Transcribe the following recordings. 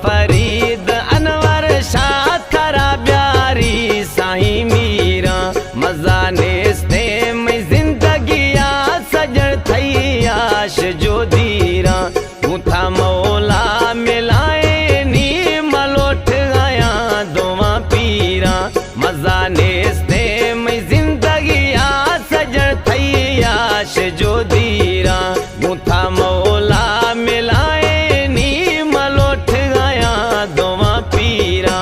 फरीद अनवर शाह थरा प्यारी साईं मीरा मजा नेस्ते में जिंदगी आ सजण थई आश जो दीरा उठा मौला मिलाए नी मलोट आया दोवा पीरा मजा नेस्ते में जिंदगी आ सजण थई आश जो दीरा उठा मौला मिलाए नी मलोट आया दोवा पीरा।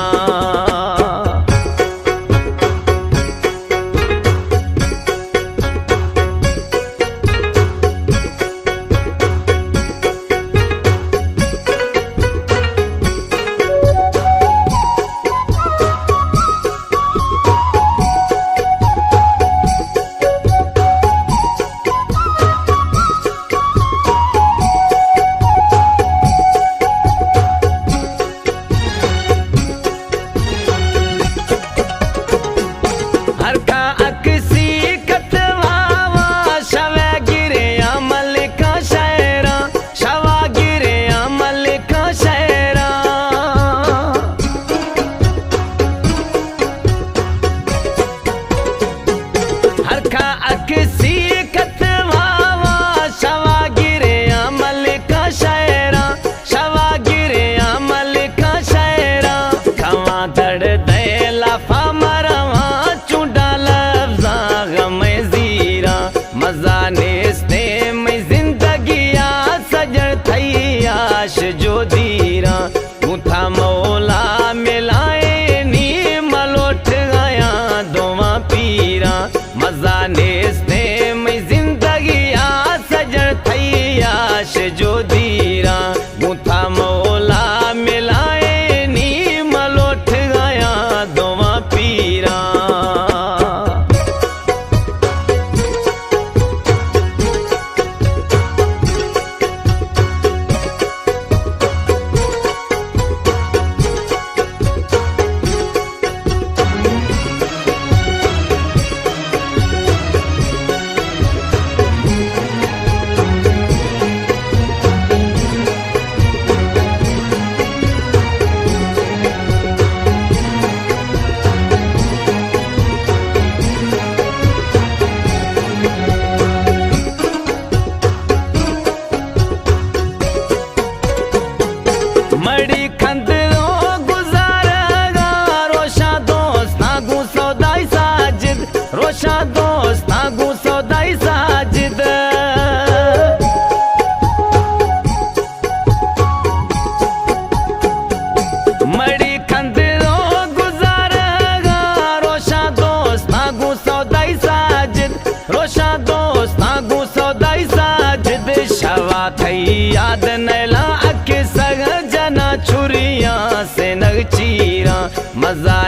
आश जो दीरा उठा मौला मिलाए नी मलोट आया दोवा पीरा मजा नेस्ते में जिंदगी आ सजण थई आश जो दीरा उठा मौला मिलाए नी मलोट आया दोवा पीरा। मड़ी खंदरो गुजारेगा रोशा दोस्त नागू सौदाई साजिद रोशा दोस्त नागू सौदाई साजिद मड़ी खंदरो गुजारेगा रोशा दोस्त नागू सौदाई साजिद रोशा दोस्त नागू सौदाई साजिद शवा थई याद नैला अके सग जना छुरिया से नग चीरा मजा